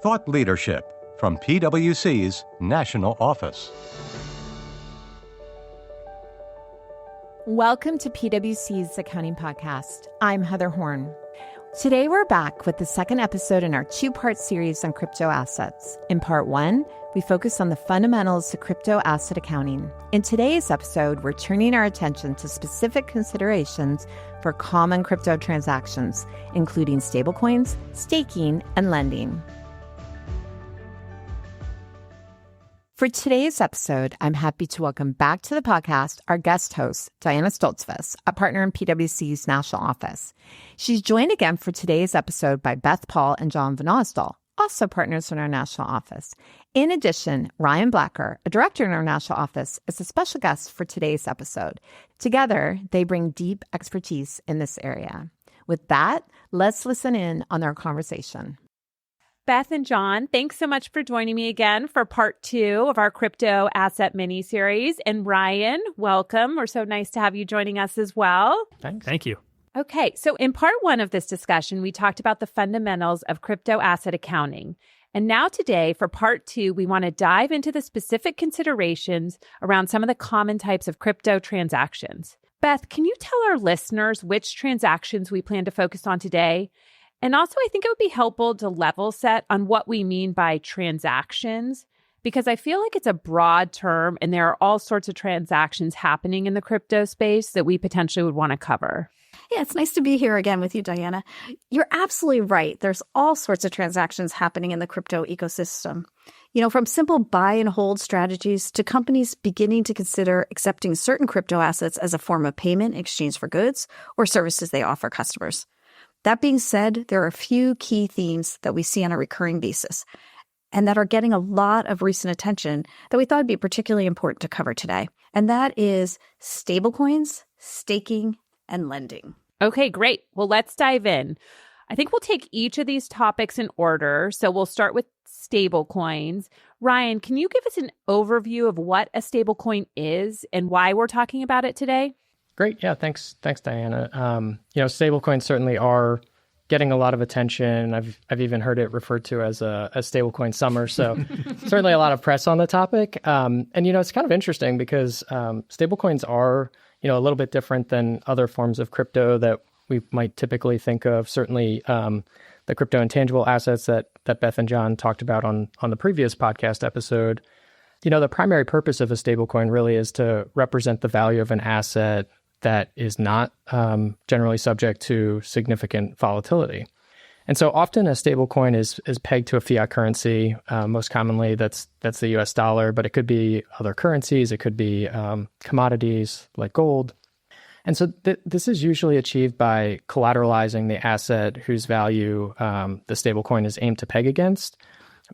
Thought leadership from PwC's National Office. Welcome to PwC's Accounting Podcast. I'm Heather Horn. Today we're back with the second episode in our two-part series on crypto assets. In part one, we focus on the fundamentals of crypto asset accounting. In today's episode, we're turning our attention to specific considerations for common crypto transactions, including stablecoins, staking, and lending. For today's episode, I'm happy to welcome back to the podcast our guest host, Diana Stoltzfus, a partner in PwC's National Office. She's joined again for today's episode by Beth Paul and John Van Osdol, also partners in our National Office. In addition, Ryan Blacker, a director in our National Office, is a special guest for today's episode. Together, they bring deep expertise in this area. With that, let's listen in on their conversation. Beth and John, thanks so much for joining me again for part two of our crypto asset mini-series. And Ryan, welcome. We're so nice to have you joining us as well. Thanks. Thank you. Okay, so in part one of this discussion, we talked about the fundamentals of crypto asset accounting. And now today, for part two, we want to dive into the specific considerations around some of the common types of crypto transactions. Beth, can you tell our listeners which transactions we plan to focus on today? And also, I think it would be helpful to level set on what we mean by transactions, because I feel like it's a broad term and there are all sorts of transactions happening in the crypto space that we potentially would want to cover. Yeah, it's nice to be here again with you, Diana. You're absolutely right. There's all sorts of transactions happening in the crypto ecosystem. You know, from simple buy and hold strategies to companies beginning to consider accepting certain crypto assets as a form of payment in exchange for goods or services they offer customers. That being said, there are a few key themes that we see on a recurring basis and that are getting a lot of recent attention that we thought would be particularly important to cover today. And that is stablecoins, staking, and lending. Okay, great. Well, let's dive in. I think we'll take each of these topics in order. So we'll start with stablecoins. Ryan, can you give us an overview of what a stablecoin is and why we're talking about it today? Great. Yeah, thanks, Diana. Stablecoins certainly are getting a lot of attention. I've even heard it referred to as a stablecoin summer. So certainly a lot of press on the topic. It's kind of interesting because stablecoins are, a little bit different than other forms of crypto that we might typically think of. Certainly the crypto intangible assets that Beth and John talked about on the previous podcast episode. The primary purpose of a stablecoin really is to represent the value of an asset that is not generally subject to significant volatility. And so often a stablecoin is pegged to a fiat currency. Most commonly, that's the US dollar, but it could be other currencies. It could be commodities like gold. And so this is usually achieved by collateralizing the asset whose value the stablecoin is aimed to peg against.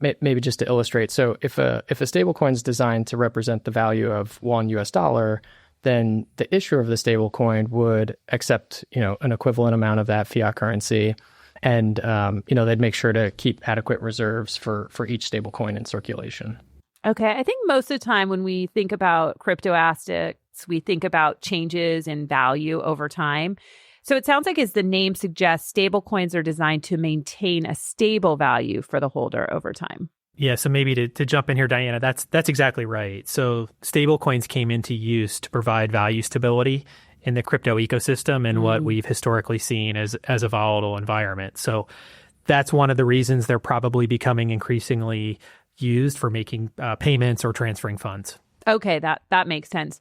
Maybe just to illustrate, so if a stablecoin is designed to represent the value of one US dollar, then the issuer of the stablecoin would accept, an equivalent amount of that fiat currency, and they'd make sure to keep adequate reserves for each stablecoin in circulation. Okay, I think most of the time when we think about crypto assets, we think about changes in value over time. So it sounds like, as the name suggests, stablecoins are designed to maintain a stable value for the holder over time. Yeah, so maybe to jump in here, Diana, that's exactly right. So stablecoins came into use to provide value stability in the crypto ecosystem and what we've historically seen as a volatile environment. So that's one of the reasons they're probably becoming increasingly used for making payments or transferring funds. Okay, that makes sense.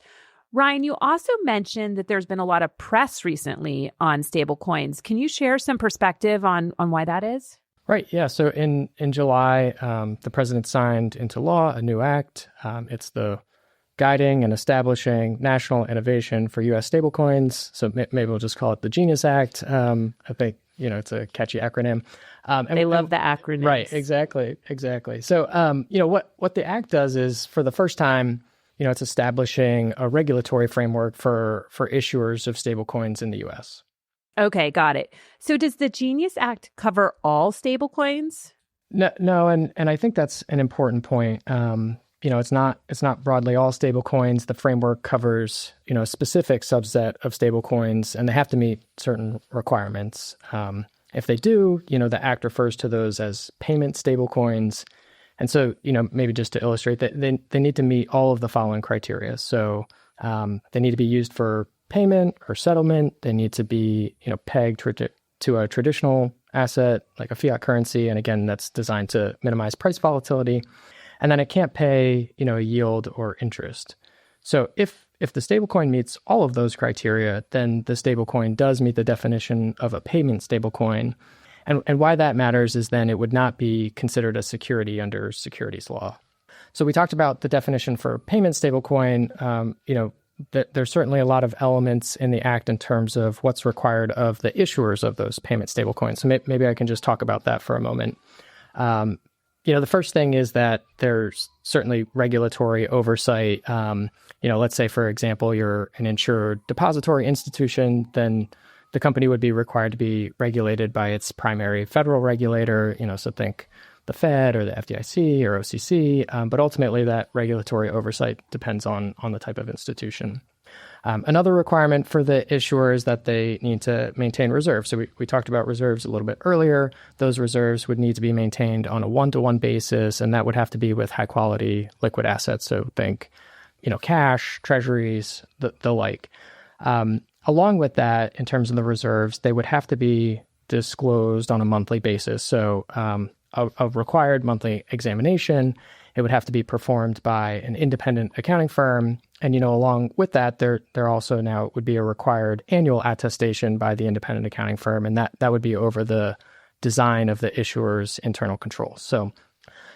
Ryan, you also mentioned that there's been a lot of press recently on stablecoins. Can you share some perspective on why that is? Right. Yeah. So in July, the president signed into law a new act. It's the Guiding and Establishing National Innovation for U.S. Stablecoins. So maybe we'll just call it the GENIUS Act. I think, it's a catchy acronym. They love the acronyms. Right. Exactly. So, what the act does is, for the first time, it's establishing a regulatory framework for issuers of stablecoins in the U.S. Okay, got it. So does the GENIUS Act cover all stablecoins? No, and I think that's an important point. It's not broadly all stablecoins. The framework covers, a specific subset of stablecoins, and they have to meet certain requirements. If they do, the Act refers to those as payment stablecoins. And so, maybe just to illustrate that they need to meet all of the following criteria. So they need to be used for payment or settlement. They need to be, pegged to a traditional asset like a fiat currency. And again, that's designed to minimize price volatility. And then it can't pay, a yield or interest. So if the stablecoin meets all of those criteria, then the stablecoin does meet the definition of a payment stablecoin. And why that matters is then it would not be considered a security under securities law. So we talked about the definition for payment stablecoin. There's certainly a lot of elements in the Act in terms of what's required of the issuers of those payment stablecoins. So maybe I can just talk about that for a moment. The first thing is that there's certainly regulatory oversight. Let's say, for example, you're an insured depository institution, then the company would be required to be regulated by its primary federal regulator, so think the Fed or the FDIC or OCC, but ultimately that regulatory oversight depends on the type of institution. Another requirement for the issuer is that they need to maintain reserves. So we talked about reserves a little bit earlier. Those reserves would need to be maintained on a one-to-one basis, and that would have to be with high-quality liquid assets. So think, cash, treasuries, the like. Along with that, in terms of the reserves, they would have to be disclosed on a monthly basis. So a required monthly examination, it would have to be performed by an independent accounting firm. And, along with that, there also now would be a required annual attestation by the independent accounting firm. And that would be over the design of the issuer's internal controls. So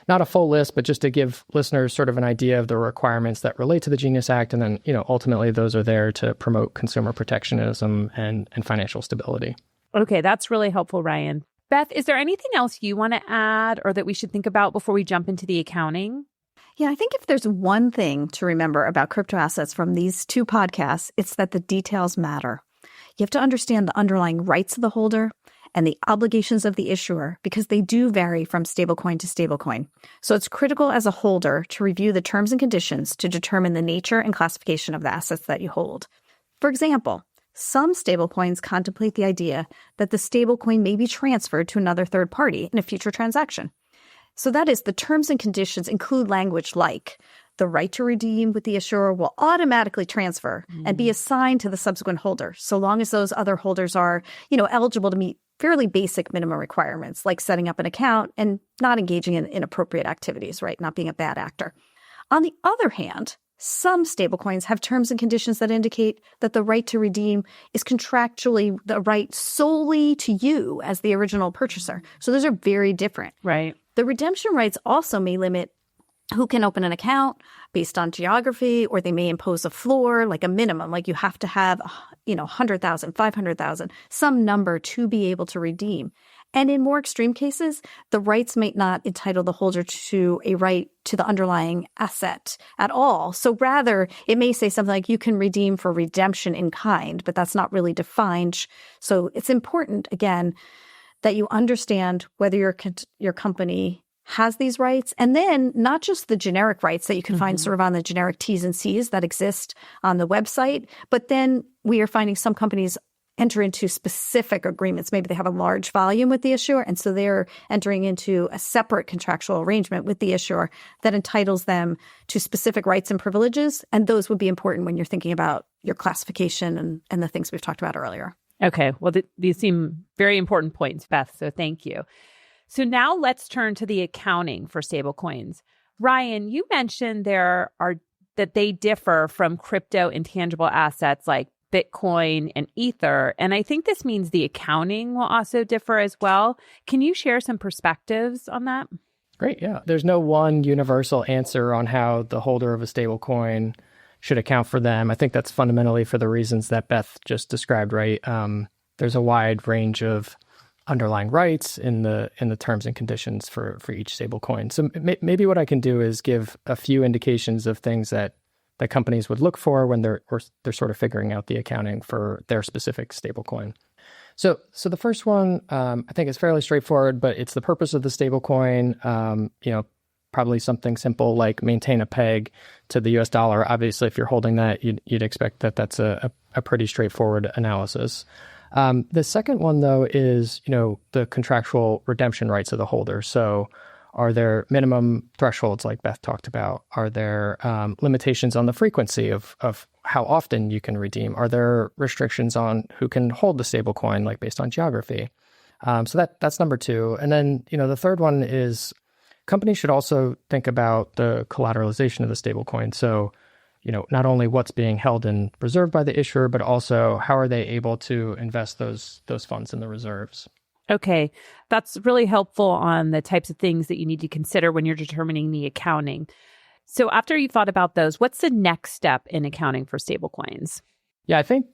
not a full list, but just to give listeners sort of an idea of the requirements that relate to the Genius Act. And then, ultimately those are there to promote consumer protectionism and financial stability. Okay, that's really helpful, Ryan. Beth, is there anything else you want to add or that we should think about before we jump into the accounting? Yeah, I think if there's one thing to remember about crypto assets from these two podcasts, it's that the details matter. You have to understand the underlying rights of the holder and the obligations of the issuer because they do vary from stablecoin to stablecoin. So it's critical as a holder to review the terms and conditions to determine the nature and classification of the assets that you hold. For example, some stablecoins contemplate the idea that the stablecoin may be transferred to another third party in a future transaction. So that is, the terms and conditions include language like the right to redeem with the issuer will automatically transfer and be assigned to the subsequent holder, so long as those other holders are, eligible to meet fairly basic minimum requirements, like setting up an account and not engaging in inappropriate activities, right? Not being a bad actor. On the other hand, some stablecoins have terms and conditions that indicate that the right to redeem is contractually the right solely to you as the original purchaser. So those are very different. Right. The redemption rights also may limit who can open an account based on geography, or they may impose a floor, like a minimum, like you have to have, 100,000, 500,000, some number to be able to redeem. And in more extreme cases, the rights may not entitle the holder to a right to the underlying asset at all. So rather, it may say something like you can redeem for redemption in kind, but that's not really defined. So it's important, again, that you understand whether your company has these rights, and then not just the generic rights that you can find sort of on the generic T's and C's that exist on the website, but then we are finding some companies enter into specific agreements. Maybe they have a large volume with the issuer, and so they're entering into a separate contractual arrangement with the issuer that entitles them to specific rights and privileges, and those would be important when you're thinking about your classification and the things we've talked about earlier. Okay, well, these seem very important points, Beth, so thank you. So now let's turn to the accounting for stablecoins. Ryan, you mentioned that they differ from crypto intangible assets like Bitcoin and Ether. And I think this means the accounting will also differ as well. Can you share some perspectives on that? Great, yeah. There's no one universal answer on how the holder of a stablecoin should account for them. I think that's fundamentally for the reasons that Beth just described, right? There's a wide range of underlying rights in the terms and conditions for each stablecoin. So maybe what I can do is give a few indications of things that companies would look for when they're sort of figuring out the accounting for their specific stablecoin. So the first one, I think is fairly straightforward, but it's the purpose of the stablecoin. Probably something simple like maintain a peg to the US dollar. Obviously, if you're holding that, you'd expect that that's a pretty straightforward analysis. The second one, though, is, the contractual redemption rights of the holder. So are there minimum thresholds like Beth talked about? Are there limitations on the frequency of how often you can redeem? Are there restrictions on who can hold the stablecoin, like based on geography? So that's number two. And then, the third one is companies should also think about the collateralization of the stablecoin. So, not only what's being held and preserved by the issuer, but also how are they able to invest those funds in the reserves? Okay, that's really helpful on the types of things that you need to consider when you're determining the accounting. So after you've thought about those, what's the next step in accounting for stablecoins? Yeah, I think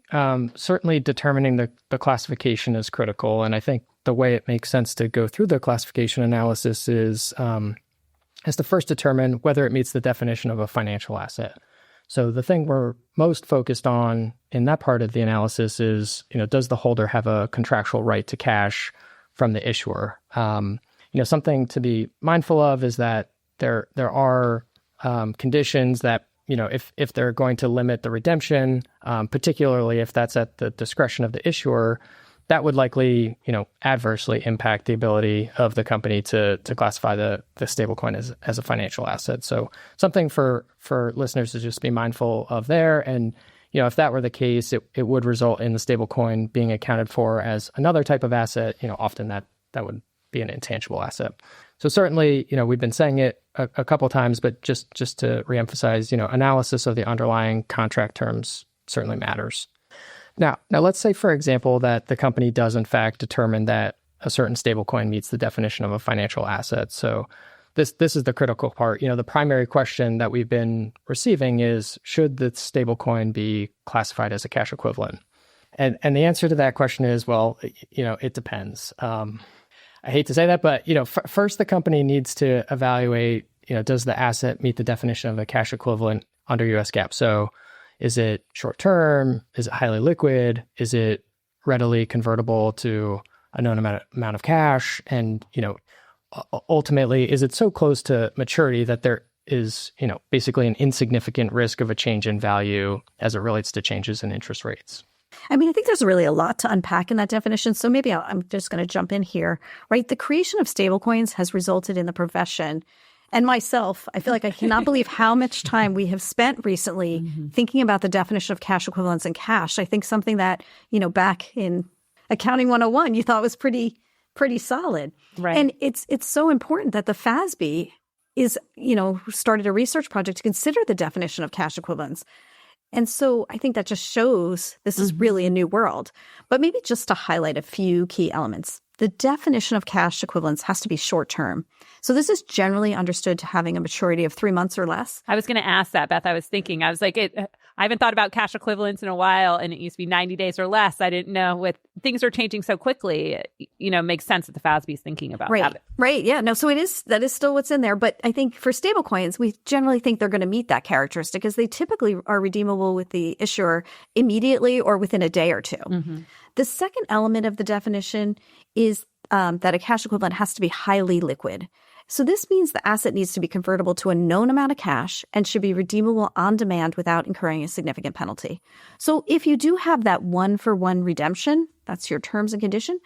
certainly determining the classification is critical. And I think the way it makes sense to go through the classification analysis is to first determine whether it meets the definition of a financial asset. So the thing we're most focused on in that part of the analysis is, does the holder have a contractual right to cash from the issuer? Something to be mindful of is that there are conditions that, if they're going to limit the redemption, particularly if that's at the discretion of the issuer, that would likely, adversely impact the ability of the company to classify the stablecoin as a financial asset. So something for listeners to just be mindful of there. And, if that were the case, it would result in the stablecoin being accounted for as another type of asset. Often that would be an intangible asset. So certainly, we've been saying it a couple times, but just to reemphasize, analysis of the underlying contract terms certainly matters. Now let's say, for example, that the company does in fact determine that a certain stablecoin meets the definition of a financial asset. So this is the critical part. The primary question that we've been receiving is, should the stablecoin be classified as a cash equivalent? And the answer to that question is, well, it depends. I hate to say that, but first the company needs to evaluate, does the asset meet the definition of a cash equivalent under US GAAP? So is it short term? Is it highly liquid? Is it readily convertible to a known amount of cash? And, ultimately, is it so close to maturity that there is, basically an insignificant risk of a change in value as it relates to changes in interest rates? I think there's really a lot to unpack in that definition. So maybe I'm just going to jump in here, right? The creation of stablecoins has resulted in the profession and myself, I feel like I cannot believe how much time we have spent recently thinking about the definition of cash equivalents and cash. I think something that, back in Accounting 101, you thought was pretty solid. Right. And it's so important that the FASB is, started a research project to consider the definition of cash equivalents. And so I think that just shows this is really a new world. But maybe just to highlight a few key elements. The definition of cash equivalents has to be short term. So this is generally understood to having a maturity of 3 months or less. I was going to ask that, Beth. I was thinking, I was like, I haven't thought about cash equivalents in a while, and it used to be 90 days or less. I didn't know with things are changing so quickly, it makes sense that the FASB is thinking about that. Right. Yeah. No, so that is still what's in there. But I think for stablecoins, we generally think they're going to meet that characteristic because they typically are redeemable with the issuer immediately or within a day or two. Mm-hmm. The second element of the definition is that a cash equivalent has to be highly liquid. So this means the asset needs to be convertible to a known amount of cash and should be redeemable on demand without incurring a significant penalty. So if you do have that 1-for-1 redemption, that's your terms and condition,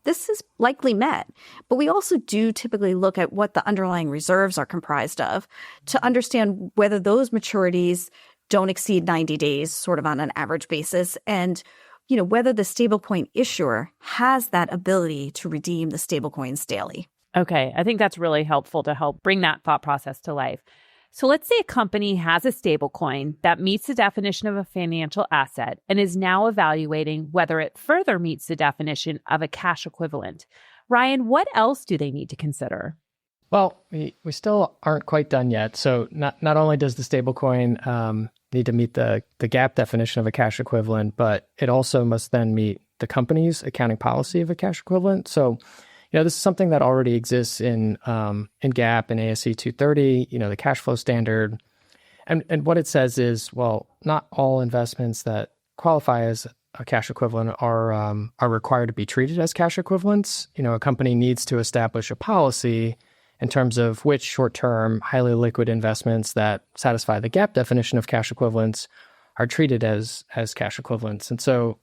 this is likely met. But we also do typically look at what the underlying reserves are comprised of to understand whether those maturities don't exceed 90 days, sort of on an average basis, and whether the stablecoin issuer has that ability to redeem the stablecoins daily. Okay, I think that's really helpful to help bring that thought process to life. So let's say a company has a stablecoin that meets the definition of a financial asset and is now evaluating whether it further meets the definition of a cash equivalent. Ryan, what else do they need to consider? Well, we still aren't quite done yet. So not only does the stablecoin need to meet the GAAP definition of a cash equivalent, but it also must then meet the company's accounting policy of a cash equivalent. So, this is something that already exists in GAAP and ASC 230, the cash flow standard. And what it says is, well, not all investments that qualify as a cash equivalent are required to be treated as cash equivalents. A company needs to establish a policy in terms of which short-term, highly liquid investments that satisfy the GAAP definition of cash equivalents are treated as cash equivalents. And so,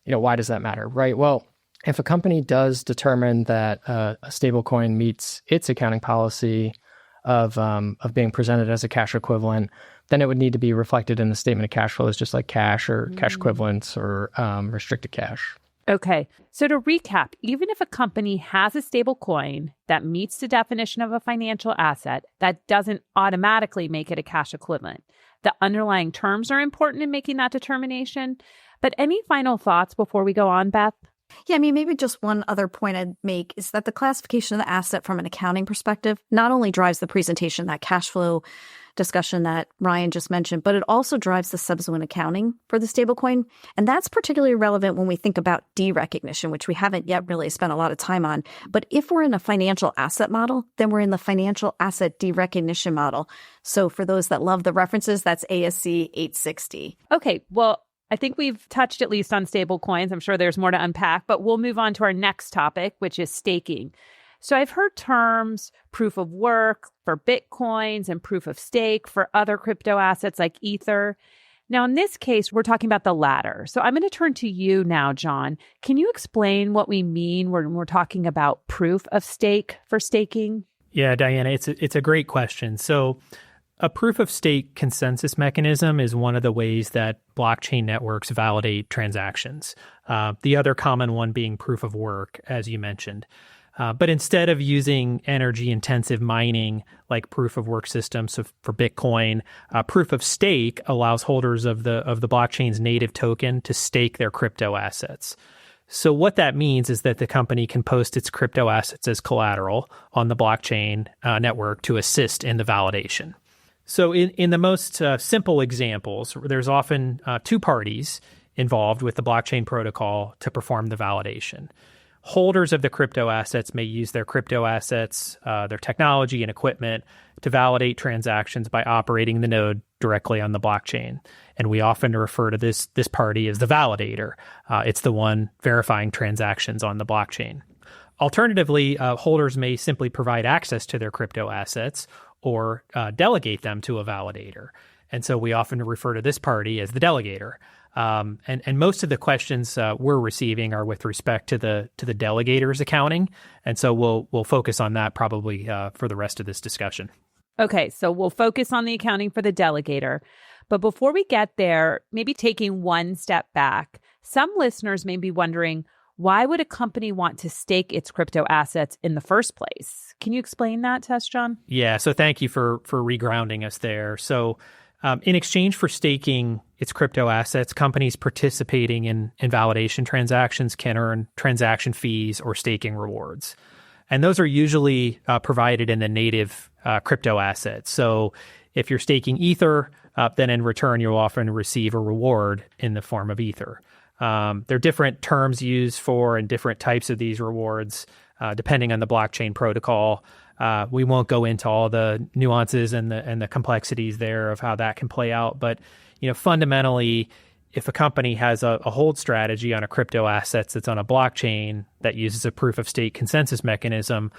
why does that matter, right? Well, if a company does determine that a stablecoin meets its accounting policy of being presented as a cash equivalent, then it would need to be reflected in the statement of cash flows, just like cash or cash equivalents or restricted cash. Okay. So to recap, even if a company has a stable coin that meets the definition of a financial asset, that doesn't automatically make it a cash equivalent. The underlying terms are important in making that determination. But any final thoughts before we go on, Beth? Yeah, I mean, maybe just one other point I'd make is that the classification of the asset from an accounting perspective not only drives the presentation, that cash flow discussion that Ryan just mentioned, but it also drives the subsequent accounting for the stablecoin. And that's particularly relevant when we think about derecognition, which we haven't yet really spent a lot of time on. But if we're in a financial asset model, then we're in the financial asset derecognition model. So for those that love the references, that's ASC 860. Okay, well, I think we've touched at least on stable coins. I'm sure there's more to unpack, but we'll move on to our next topic, which is staking. So I've heard terms proof of work for Bitcoins and proof of stake for other crypto assets like Ether. Now, in this case, we're talking about the latter. So I'm going to turn to you now, John. Can you explain what we mean when we're talking about proof of stake for staking? Yeah, Diana, it's a great question. So a proof of stake consensus mechanism is one of the ways that blockchain networks validate transactions. The other common one being proof of work, as you mentioned. But instead of using energy-intensive mining like proof of work systems, so for Bitcoin, proof of stake allows holders of the blockchain's native token to stake their crypto assets. So what that means is that the company can post its crypto assets as collateral on the blockchain network to assist in the validation. So in the most simple examples, there's often two parties involved with the blockchain protocol to perform the validation. Holders of the crypto assets may use their crypto assets, their technology and equipment to validate transactions by operating the node directly on the blockchain. And we often refer to this party as the validator. It's the one verifying transactions on the blockchain. Alternatively, holders may simply provide access to their crypto assets or delegate them to a validator. And so we often refer to this party as the delegator. And most of the questions we're receiving are with respect to the delegator's accounting. And so we'll focus on that probably for the rest of this discussion. Okay, so we'll focus on the accounting for the delegator. But before we get there, maybe taking one step back, some listeners may be wondering, why would a company want to stake its crypto assets in the first place? Can you explain that to us, John? Yeah, so thank you for regrounding us there. So in exchange for staking its crypto assets, companies participating in validation transactions can earn transaction fees or staking rewards. And those are usually provided in the native crypto assets. So if you're staking Ether, then in return, you'll often receive a reward in the form of Ether. There are different terms used for and different types of these rewards, depending on the blockchain protocol. We won't go into all the nuances and the complexities there of how that can play out. But fundamentally, if a company has a hold strategy on a crypto assets that's on a blockchain that uses a proof of stake consensus mechanism,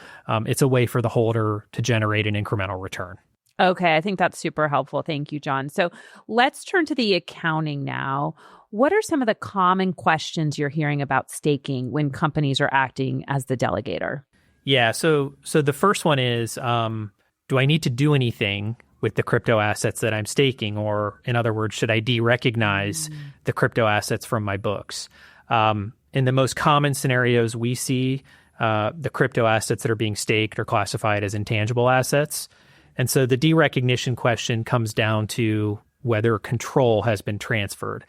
it's a way for the holder to generate an incremental return. Okay, I think that's super helpful. Thank you, John. So let's turn to the accounting now. What are some of the common questions you're hearing about staking when companies are acting as the delegator? Yeah, so the first one is, do I need to do anything with the crypto assets that I'm staking? Or in other words, should I derecognize the crypto assets from my books? In the most common scenarios we see, the crypto assets that are being staked are classified as intangible assets. And so the derecognition question comes down to whether control has been transferred.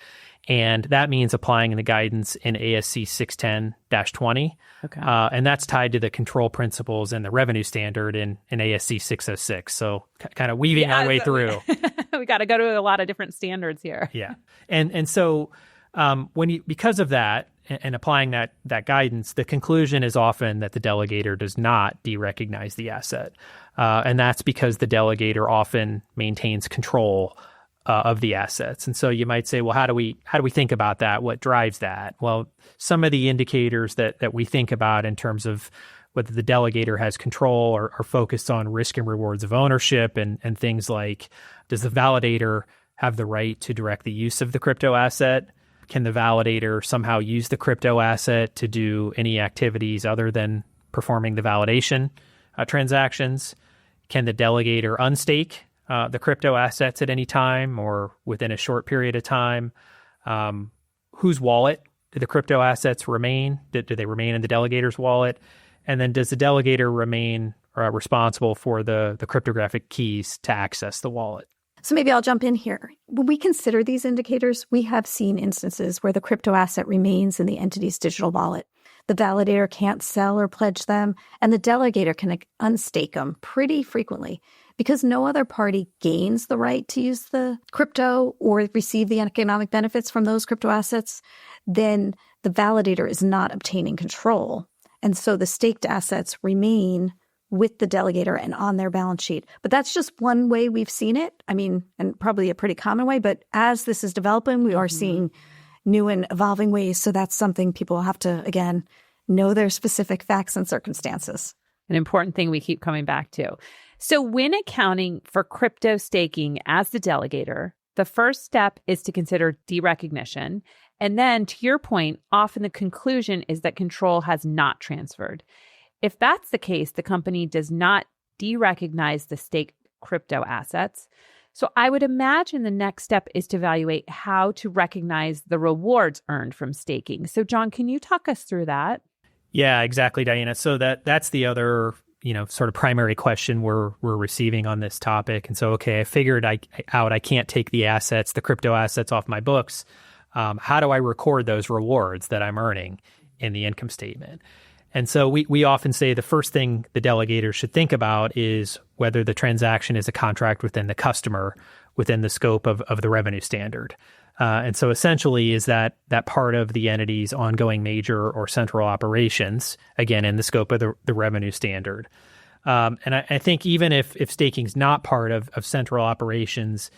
And that means applying the guidance in ASC 610-20. Okay. And that's tied to the control principles and the revenue standard in ASC 606. So kind of weaving our way through. We got to go to a lot of different standards here. Yeah. And so because of that and applying that guidance, the conclusion is often that the delegator does not derecognize the asset. And that's because the delegator often maintains control of the assets. And so you might say, well, how do we think about that? What drives that? Well, some of the indicators that we think about in terms of whether the delegator has control are focused on risk and rewards of ownership and things like, does the validator have the right to direct the use of the crypto asset? Can the validator somehow use the crypto asset to do any activities other than performing the validation transactions? Can the delegator unstake the crypto assets at any time or within a short period of time? Whose wallet do the crypto assets remain? Do they remain in the delegator's wallet? And then does the delegator remain responsible for the cryptographic keys to access the wallet? So maybe I'll jump in here. When we consider these indicators, we have seen instances where the crypto asset remains in the entity's digital wallet. The validator can't sell or pledge them, and the delegator can unstake them pretty frequently. Because no other party gains the right to use the crypto or receive the economic benefits from those crypto assets, then the validator is not obtaining control. And so the staked assets remain with the delegator and on their balance sheet. But that's just one way we've seen it. I mean, and probably a pretty common way. But as this is developing, we are seeing new and evolving ways. So that's something people have to, again, know their specific facts and circumstances. An important thing we keep coming back to. So when accounting for crypto staking as the delegator, the first step is to consider derecognition. And then, to your point, often the conclusion is that control has not transferred. If that's the case, the company does not derecognize the staked crypto assets. So I would imagine the next step is to evaluate how to recognize the rewards earned from staking. So John, can you talk us through that? Yeah, exactly, Diana. So that's the other, sort of primary question we're receiving on this topic. And so, okay, I figured I can't take the assets, the crypto assets off my books. How do I record those rewards that I'm earning in the income statement? And so we often say the first thing the delegator should think about is whether the transaction is a contract within the customer within the scope of the revenue standard. And so essentially is that part of the entity's ongoing major or central operations, again, in the scope of the revenue standard. And I think even if staking's not part of central operations,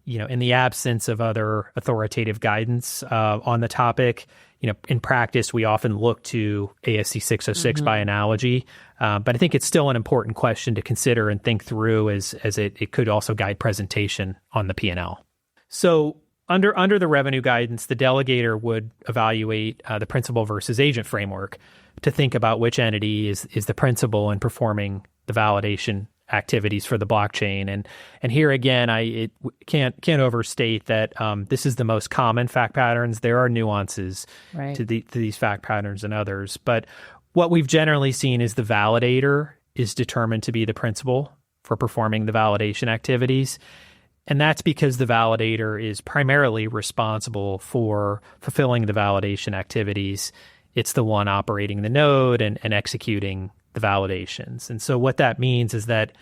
in the absence of other authoritative guidance on the topic, in practice, we often look to ASC 606 by analogy. But I think it's still an important question to consider and think through as it could also guide presentation on the P&L. So under the revenue guidance, the delegator would evaluate the principal versus agent framework to think about which entity is the principal in performing the validation activities for the blockchain. And here again, I can't overstate that this is the most common fact patterns. There are nuances to these fact patterns and others. But what we've generally seen is the validator is determined to be the principal for performing the validation activities. And that's because the validator is primarily responsible for fulfilling the validation activities. It's the one operating the node and executing the validations. And so what that means is that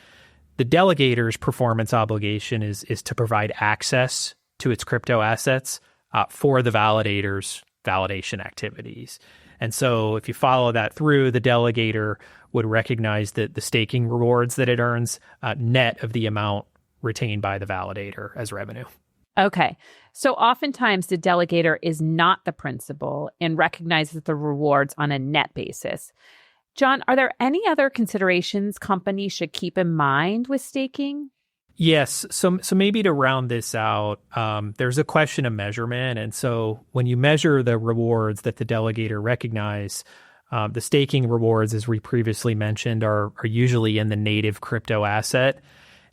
the delegator's performance obligation is to provide access to its crypto assets for the validator's validation activities. And so if you follow that through, the delegator would recognize that the staking rewards that it earns net of the amount retained by the validator as revenue. Okay. So oftentimes the delegator is not the principal and recognizes the rewards on a net basis. John, are there any other considerations companies should keep in mind with staking? Yes. So maybe to round this out, there's a question of measurement. And so when you measure the rewards that the delegator recognize, the staking rewards, as we previously mentioned, are usually in the native crypto asset.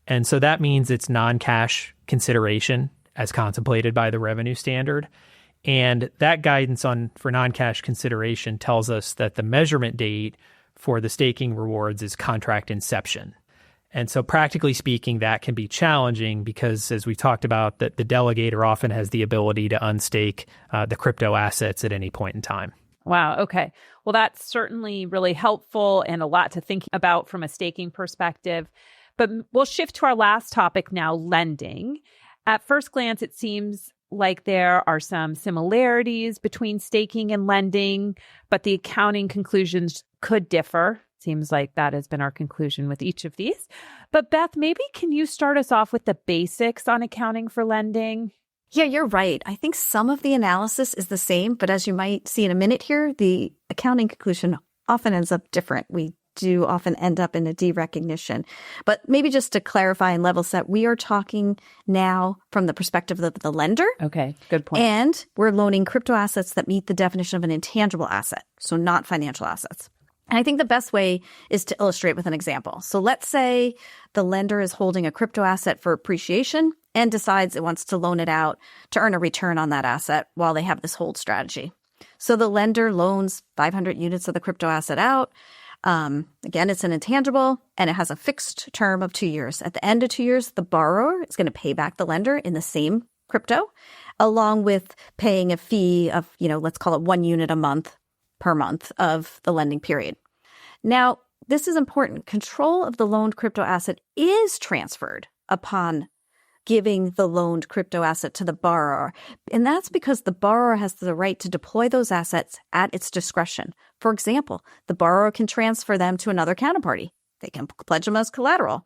And so that means it's non-cash consideration as contemplated by the revenue standard. And that guidance for non-cash consideration tells us that the measurement date for the staking rewards is contract inception. And so practically speaking, that can be challenging because, as we talked about, that the delegator often has the ability to unstake the crypto assets at any point in time. Wow. Okay. Well, that's certainly really helpful and a lot to think about from a staking perspective. But we'll shift to our last topic now, lending. At first glance, it seems like there are some similarities between staking and lending, but the accounting conclusions could differ. Seems like that has been our conclusion with each of these. But Beth, maybe can you start us off with the basics on accounting for lending? Yeah, you're right. I think some of the analysis is the same, but as you might see in a minute here, the accounting conclusion often ends up different. We do often end up in a derecognition. But maybe just to clarify and level set, we are talking now from the perspective of the lender. Okay, good point. And we're loaning crypto assets that meet the definition of an intangible asset, so not financial assets. And I think the best way is to illustrate with an example. So let's say the lender is holding a crypto asset for appreciation and decides it wants to loan it out to earn a return on that asset while they have this hold strategy. So the lender loans 500 units of the crypto asset out. Again, it's an intangible and it has a fixed term of 2 years. At the end of 2 years, the borrower is going to pay back the lender in the same crypto, along with paying a fee of, let's call it 1 unit a month per month of the lending period. Now, this is important. Control of the loaned crypto asset is transferred upon giving the loaned crypto asset to the borrower. And that's because the borrower has the right to deploy those assets at its discretion. For example, the borrower can transfer them to another counterparty. They can pledge them as collateral.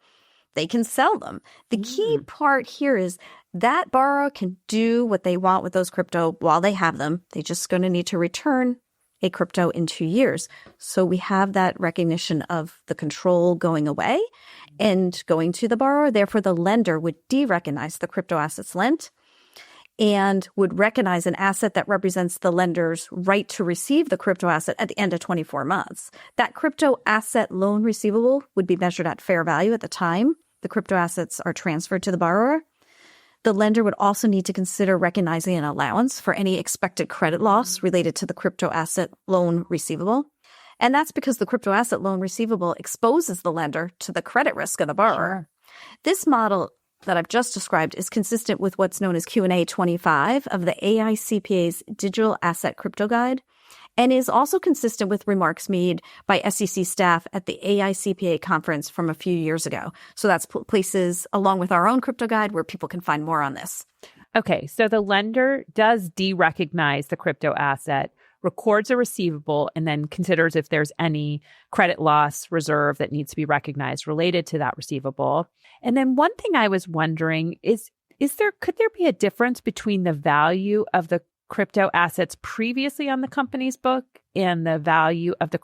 They can sell them. The key part here is that borrower can do what they want with those crypto while they have them. They're just going to need to return a crypto in 2 years. So we have that recognition of the control going away and going to the borrower. Therefore, the lender would de-recognize the crypto assets lent and would recognize an asset that represents the lender's right to receive the crypto asset at the end of 24 months. That crypto asset loan receivable would be measured at fair value at the time the crypto assets are transferred to the borrower. The lender would also need to consider recognizing an allowance for any expected credit loss related to the crypto asset loan receivable. And that's because the crypto asset loan receivable exposes the lender to the credit risk of the borrower. Sure. This model that I've just described is consistent with what's known as Q&A 25 of the AICPA's Digital Asset Crypto Guide, and is also consistent with remarks made by SEC staff at the AICPA conference from a few years ago. So that's places, along with our own crypto guide, where people can find more on this. Okay, so the lender does de-recognize the crypto asset, records a receivable, and then considers if there's any credit loss reserve that needs to be recognized related to that receivable. And then one thing I was wondering could there be a difference between the value of the crypto assets previously on the company's book and the value of the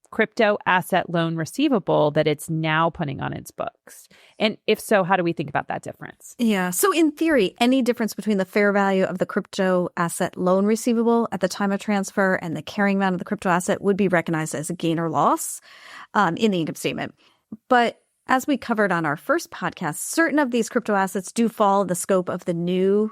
crypto asset loan receivable that it's now putting on its books? And if so, how do we think about that difference? Yeah. So in theory, any difference between the fair value of the crypto asset loan receivable at the time of transfer and the carrying amount of the crypto asset would be recognized as a gain or loss in the income statement. But as we covered on our first podcast, certain of these crypto assets do fall in the scope of the new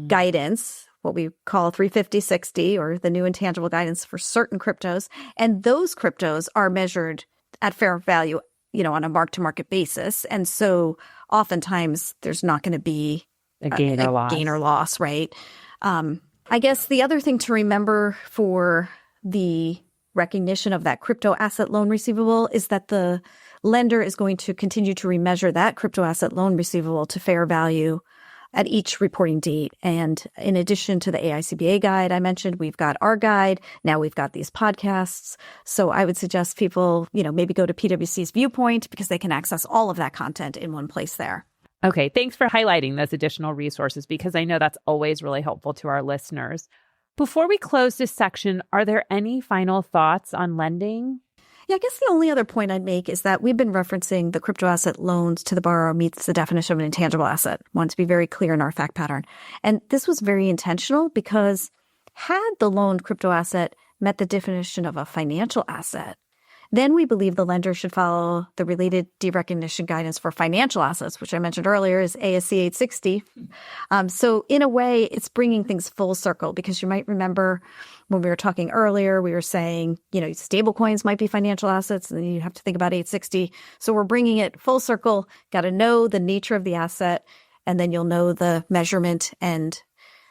guidance, what we call 350/60, or the new intangible guidance for certain cryptos. And those cryptos are measured at fair value, on a mark-to-market basis. And so oftentimes there's not going to be a gain or loss, right? I guess the other thing to remember for the recognition of that crypto asset loan receivable is that the lender is going to continue to remeasure that crypto asset loan receivable to fair value at each reporting date. And in addition to the AICPA guide I mentioned, we've got our guide. Now we've got these podcasts. So I would suggest people, maybe go to PwC's Viewpoint because they can access all of that content in one place there. Okay, thanks for highlighting those additional resources because I know that's always really helpful to our listeners. Before we close this section, are there any final thoughts on lending? Yeah, I guess the only other point I'd make is that we've been referencing the crypto asset loans to the borrower meets the definition of an intangible asset. Want to be very clear in our fact pattern. And this was very intentional because had the loaned crypto asset met the definition of a financial asset, then we believe the lender should follow the related derecognition guidance for financial assets, which I mentioned earlier is ASC 860. So in a way, it's bringing things full circle because you might remember when we were talking earlier, we were saying, stable coins might be financial assets, and then you have to think about 860. So we're bringing it full circle, got to know the nature of the asset, and then you'll know the measurement and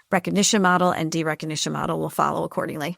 recognition model and derecognition model will follow accordingly.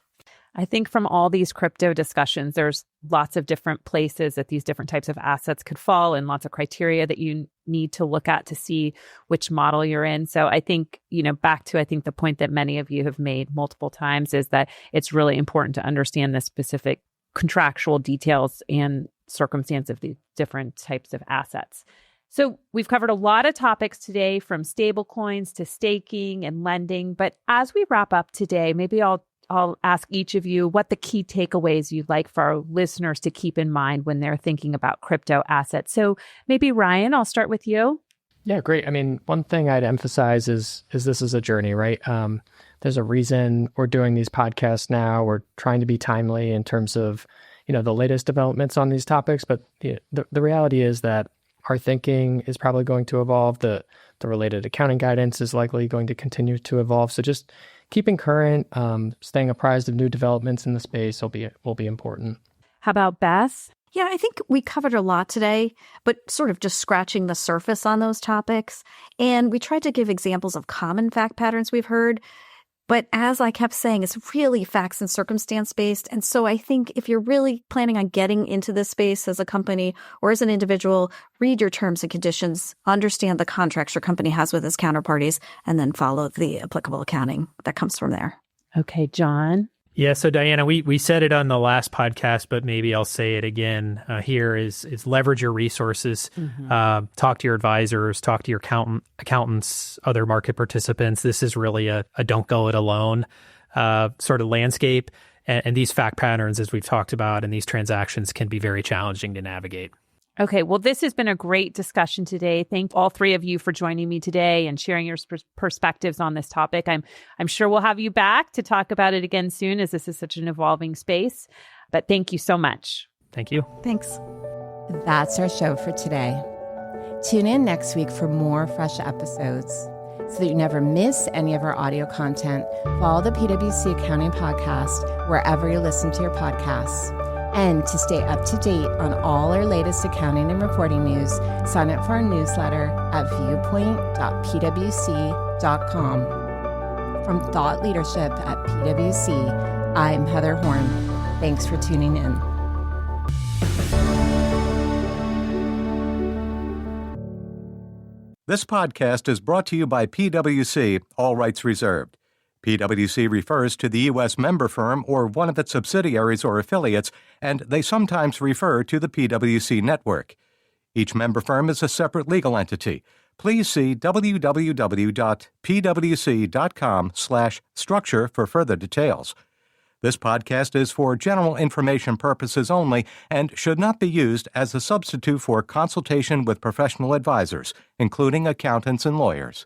I think from all these crypto discussions, there's lots of different places that these different types of assets could fall and lots of criteria that you need to look at to see which model you're in. So I think, back to, the point that many of you have made multiple times is that it's really important to understand the specific contractual details and circumstance of the different types of assets. So we've covered a lot of topics today, from stablecoins to staking and lending. But as we wrap up today, maybe I'll I'll ask each of you what the key takeaways you'd like for our listeners to keep in mind when they're thinking about crypto assets. So maybe Ryan, I'll start with you. Yeah, great. I mean, one thing I'd emphasize is this is a journey, right? There's a reason we're doing these podcasts now. We're trying to be timely in terms of, the latest developments on these topics. But the reality is that our thinking is probably going to evolve. The related accounting guidance is likely going to continue to evolve. So just keeping current, staying apprised of new developments in the space will be important. How about Beth? Yeah, I think we covered a lot today, but sort of just scratching the surface on those topics. And we tried to give examples of common fact patterns we've heard. But as I kept saying, it's really facts and circumstance based. And so I think if you're really planning on getting into this space as a company or as an individual, read your terms and conditions, understand the contracts your company has with its counterparties, and then follow the applicable accounting that comes from there. Okay, John. Yeah, so Diana, we said it on the last podcast, but maybe I'll say it again here is leverage your resources, talk to your advisors, talk to your accountants, other market participants. This is really a don't go it alone sort of landscape. And these fact patterns, as we've talked about, and these transactions can be very challenging to navigate. Okay, well, this has been a great discussion today. Thank all three of you for joining me today and sharing your perspectives on this topic. I'm sure we'll have you back to talk about it again soon, as this is such an evolving space. But thank you so much. Thank you. Thanks. That's our show for today. Tune in next week for more fresh episodes. So that you never miss any of our audio content, follow the PwC Accounting Podcast wherever you listen to your podcasts. And to stay up to date on all our latest accounting and reporting news, sign up for our newsletter at viewpoint.pwc.com. From Thought Leadership at PwC, I'm Heather Horn. Thanks for tuning in. This podcast is brought to you by PwC, all rights reserved. PwC refers to the U.S. member firm or one of its subsidiaries or affiliates, and they sometimes refer to the PwC network. Each member firm is a separate legal entity. Please see www.pwc.com/structure for further details. This podcast is for general information purposes only and should not be used as a substitute for consultation with professional advisors, including accountants and lawyers.